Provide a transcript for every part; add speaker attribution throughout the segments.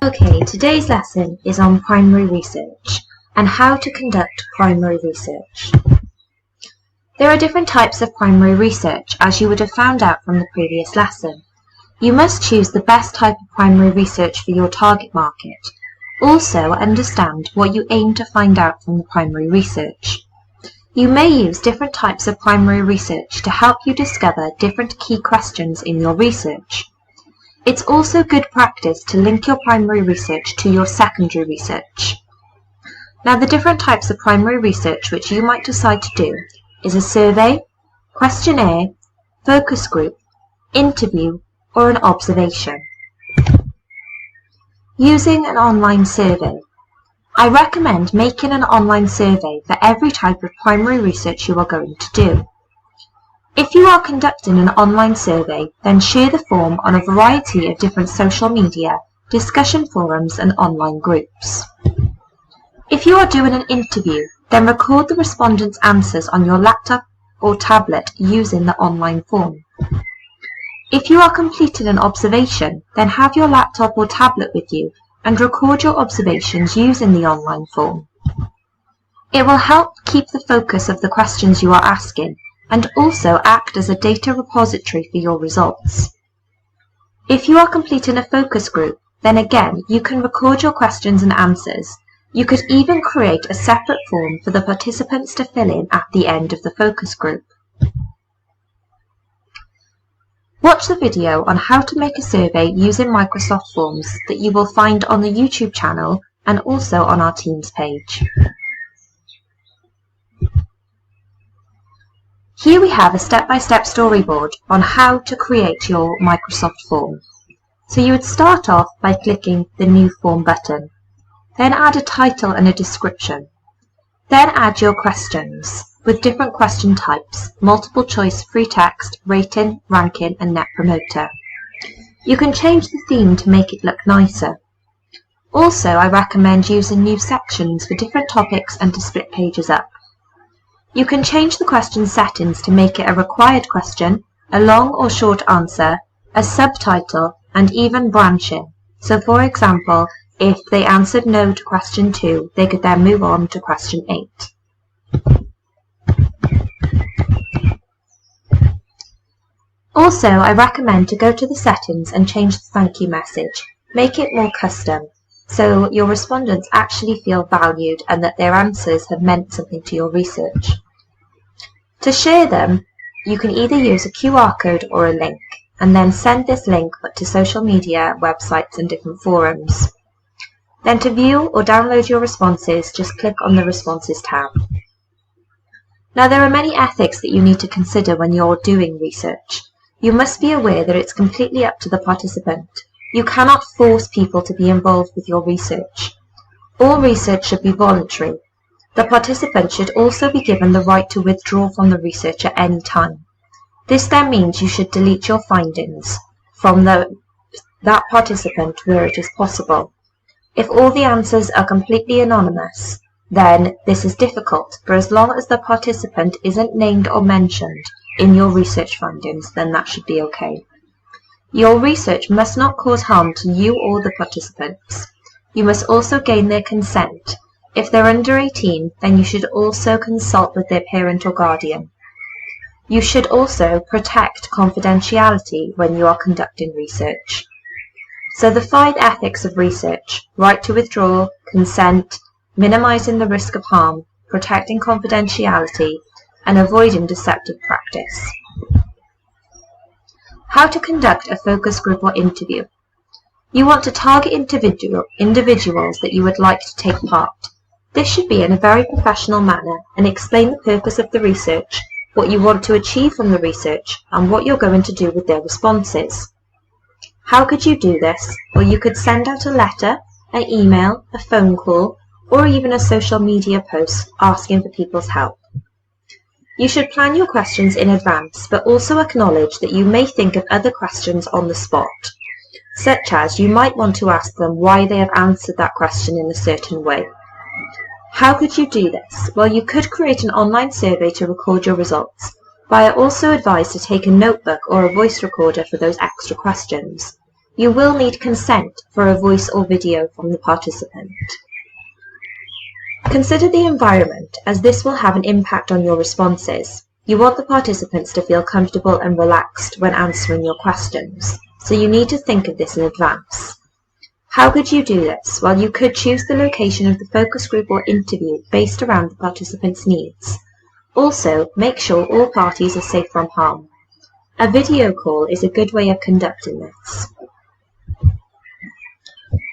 Speaker 1: Okay, today's lesson is on primary research and how to conduct primary research. There are different types of primary research, as you would have found out from the previous lesson. You must choose the best type of primary research for your target market. Also, understand what you aim to find out from the primary research. You may use different types of primary research to help you discover different key questions in your research. It's also good practice to link your primary research to your secondary research. Now, the different types of primary research which you might decide to do is a survey, questionnaire, focus group, interview, or an observation. Using an online survey. I recommend making an online survey for every type of primary research you are going to do. If you are conducting an online survey, then share the form on a variety of different social media, discussion forums and online groups. If you are doing an interview, then record the respondents' answers on your laptop or tablet using the online form. If you are completing an observation, then have your laptop or tablet with you and record your observations using the online form. It will help keep the focus of the questions you are asking and also act as a data repository for your results. If you are completing a focus group, then again you can record your questions and answers. You could even create a separate form for the participants to fill in at the end of the focus group. Watch the video on how to make a survey using Microsoft Forms that you will find on the YouTube channel and also on our Teams page. Here we have a step-by-step storyboard on how to create your Microsoft form. So you would start off by clicking the New Form button. Then add a title and a description. Then add your questions with different question types: multiple choice, free text, rating, ranking and net promoter. You can change the theme to make it look nicer. Also, I recommend using new sections for different topics and to split pages up. You can change the question settings to make it a required question, a long or short answer, a subtitle, and even branching. So for example, if they answered no to question 2, they could then move on to question 8. Also, I recommend to go to the settings and change the thank you message. Make it more custom, so your respondents actually feel valued and that their answers have meant something to your research. To share them, you can either use a QR code or a link, and then send this link to social media, websites and different forums. Then to view or download your responses, just click on the Responses tab. Now, there are many ethics that you need to consider when you're doing research. You must be aware that it's completely up to the participant. You cannot force people to be involved with your research. All research should be voluntary. The participant should also be given the right to withdraw from the research at any time. This then means you should delete your findings from that participant where it is possible. If all the answers are completely anonymous, then this is difficult, but as long as the participant isn't named or mentioned in your research findings, then that should be okay. Your research must not cause harm to you or the participants. You must also gain their consent. If they're under 18, then you should also consult with their parent or guardian. You should also protect confidentiality when you are conducting research. So the 5 ethics of research: right to withdraw, consent, minimizing the risk of harm, protecting confidentiality, and avoiding deceptive practice. How to conduct a focus group or interview. You want to target individuals that you would like to take part. This should be in a very professional manner and explain the purpose of the research, what you want to achieve from the research, and what you're going to do with their responses. How could you do this? Well, you could send out a letter, an email, a phone call, or even a social media post asking for people's help. You should plan your questions in advance, but also acknowledge that you may think of other questions on the spot, such as you might want to ask them why they have answered that question in a certain way. How could you do this? Well, you could create an online survey to record your results, but I also advise to take a notebook or a voice recorder for those extra questions. You will need consent for a voice or video from the participant. Consider the environment, as this will have an impact on your responses. You want the participants to feel comfortable and relaxed when answering your questions, so you need to think of this in advance. How could you do this? Well, you could choose the location of the focus group or interview based around the participants' needs. Also, make sure all parties are safe from harm. A video call is a good way of conducting this.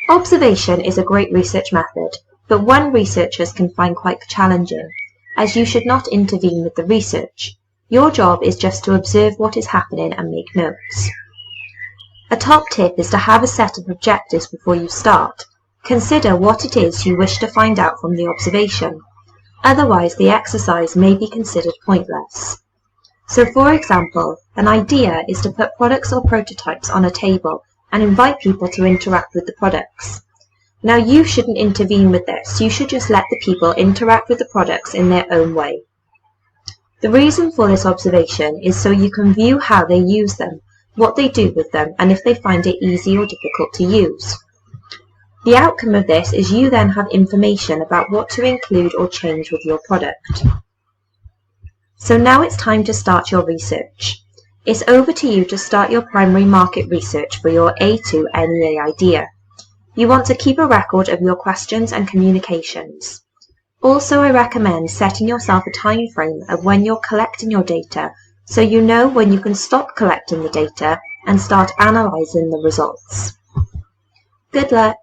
Speaker 1: Observation is a great research method, but one researchers can find quite challenging, as you should not intervene with the research. Your job is just to observe what is happening and make notes. A top tip is to have a set of objectives before you start. Consider what it is you wish to find out from the observation. Otherwise, the exercise may be considered pointless. So, for example, an idea is to put products or prototypes on a table and invite people to interact with the products. Now, you shouldn't intervene with this. You should just let the people interact with the products in their own way. The reason for this observation is so you can view how they use them, what they do with them, and if they find it easy or difficult to use. The outcome of this is you then have information about what to include or change with your product. So now it's time to start your research. It's over to you to start your primary market research for your A2 NEA idea. You want to keep a record of your questions and communications. Also, I recommend setting yourself a time frame of when you're collecting your data, so you know when you can stop collecting the data and start analysing the results. Good luck!